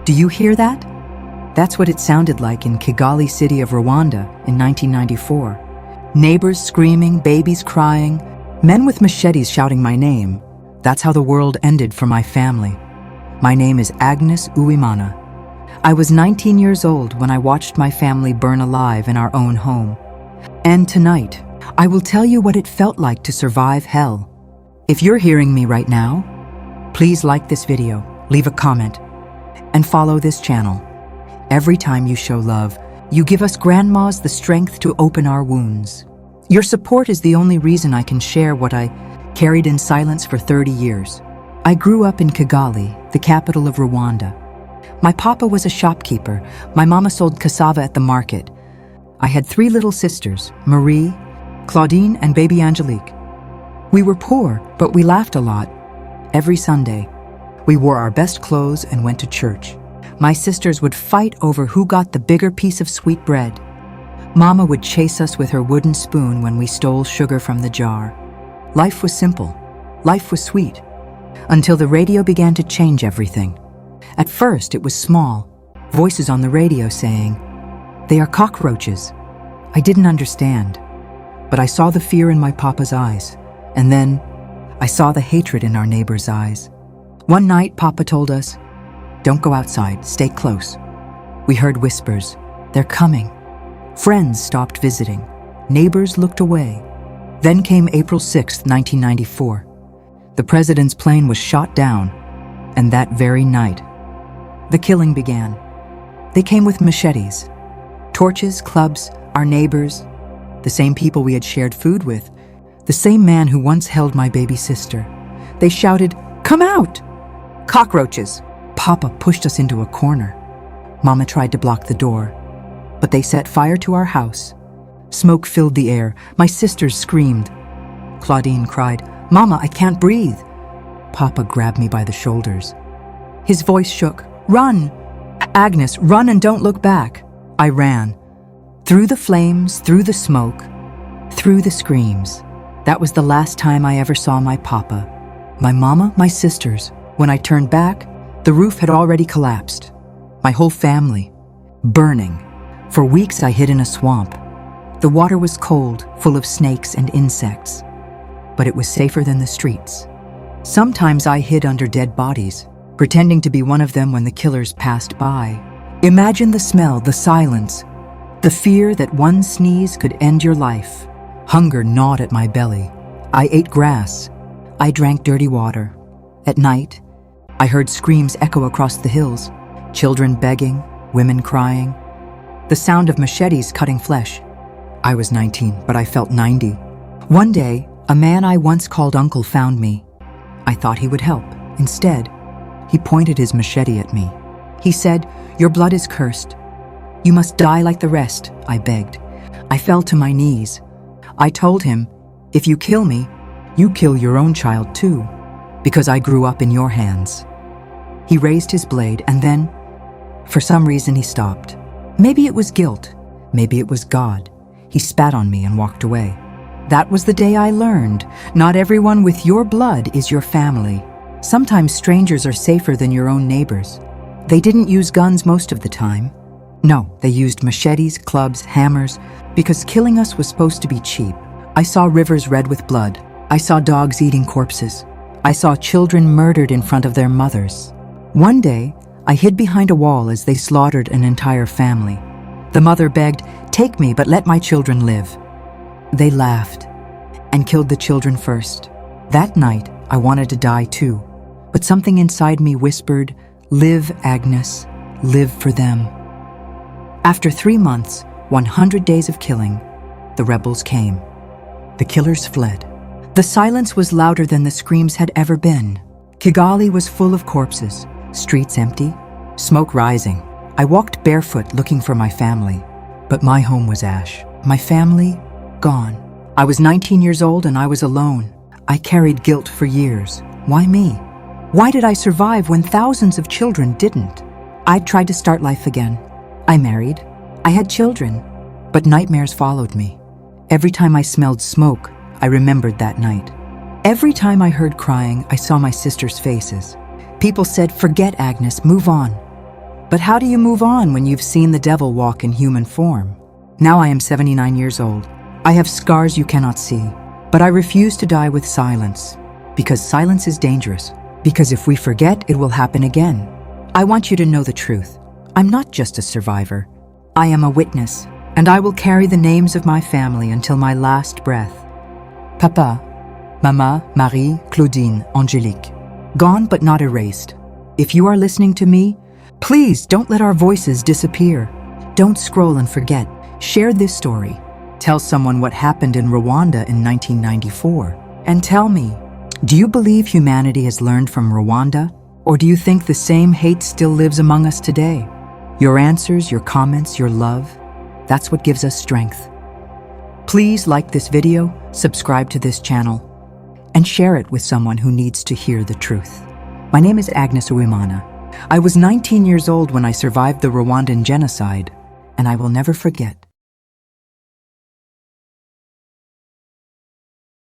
Do you hear that? That's what it sounded like in Kigali city of Rwanda in 1994. Neighbors screaming, babies crying, men with machetes shouting my name. That's how the world ended for my family. My name is Agnes Uwimana. I was 19 years old when I watched my family burn alive in our own home. And tonight, I will tell you what it felt like to survive hell. If you're hearing me right now, please like this video, leave a comment, and follow this channel. Every time you show love, you give us grandmas the strength to open our wounds. Your support is the only reason I can share what I carried in silence for 30 years. I grew up in Kigali, the capital of Rwanda. My papa was a shopkeeper. My mama sold cassava at the market. I had 3 little sisters, Marie, Claudine, and baby Angelique. We were poor, but we laughed a lot. Every Sunday, we wore our best clothes and went to church. My sisters would fight over who got the bigger piece of sweet bread. Mama would chase us with her wooden spoon when we stole sugar from the jar. Life was simple. Life was sweet. Until the radio began to change everything. At first, it was small. Voices on the radio saying, "They are cockroaches." I didn't understand, but I saw the fear in my papa's eyes. And then, I saw the hatred in our neighbors' eyes. One night, Papa told us, "Don't go outside, stay close." We heard whispers, "They're coming." Friends stopped visiting. Neighbors looked away. Then came April 6, 1994. The president's plane was shot down, and that very night, the killing began. They came with machetes, torches, clubs, our neighbors, the same people we had shared food with, the same man who once held my baby sister. They shouted, "Come out!" Cockroaches! Papa pushed us into a corner. Mama tried to block the door, but they set fire to our house. Smoke filled the air. My sisters screamed. Claudine cried, "Mama, I can't breathe." Papa grabbed me by the shoulders. His voice shook. "Run! Agnes, run and don't look back." I ran. Through the flames, through the smoke, through the screams. That was the last time I ever saw my papa. My mama, my sisters. When I turned back, the roof had already collapsed. My whole family, burning. For weeks I hid in a swamp. The water was cold, full of snakes and insects. But it was safer than the streets. Sometimes I hid under dead bodies, pretending to be one of them when the killers passed by. Imagine the smell, the silence, the fear that one sneeze could end your life. Hunger gnawed at my belly. I ate grass. I drank dirty water. At night, I heard screams echo across the hills, children begging, women crying, the sound of machetes cutting flesh. I was 19, but I felt 90. One day, a man I once called uncle found me. I thought he would help. Instead, he pointed his machete at me. He said, "Your blood is cursed. You must die like the rest," I begged. I fell to my knees. I told him, "If you kill me, you kill your own child too, because I grew up in your hands." He raised his blade and then, for some reason, he stopped. Maybe it was guilt, maybe it was God. He spat on me and walked away. That was the day I learned, not everyone with your blood is your family. Sometimes strangers are safer than your own neighbors. They didn't use guns most of the time. No, they used machetes, clubs, hammers, because killing us was supposed to be cheap. I saw rivers red with blood. I saw dogs eating corpses. I saw children murdered in front of their mothers. One day, I hid behind a wall as they slaughtered an entire family. The mother begged, "Take me, but let my children live." They laughed and killed the children first. That night, I wanted to die too, but something inside me whispered, "Live, Agnes, live for them." After 3 months, 100 days of killing, the rebels came. The killers fled. The silence was louder than the screams had ever been. Kigali was full of corpses, streets empty, smoke rising. I walked barefoot looking for my family, but my home was ash. My family, gone. I was 19 years old and I was alone. I carried guilt for years. Why me? Why did I survive when thousands of children didn't? I tried to start life again. I married. I had children. But nightmares followed me. Every time I smelled smoke, I remembered that night. Every time I heard crying, I saw my sisters' faces. People said, "Forget Agnes, move on." But how do you move on when you've seen the devil walk in human form? Now I am 79 years old. I have scars you cannot see, but I refuse to die with silence, because silence is dangerous, because if we forget, it will happen again. I want you to know the truth. I'm not just a survivor. I am a witness, and I will carry the names of my family until my last breath. Papa, Mama, Marie, Claudine, Angélique. Gone but not erased. If you are listening to me, please don't let our voices disappear. Don't scroll and forget. Share this story. Tell someone what happened in Rwanda in 1994. And tell me, do you believe humanity has learned from Rwanda? Or do you think the same hate still lives among us today? Your answers, your comments, your love, that's what gives us strength. Please like this video, subscribe to this channel, and share it with someone who needs to hear the truth. My name is Agnes Uwimana. I was 19 years old when I survived the Rwandan genocide, and I will never forget.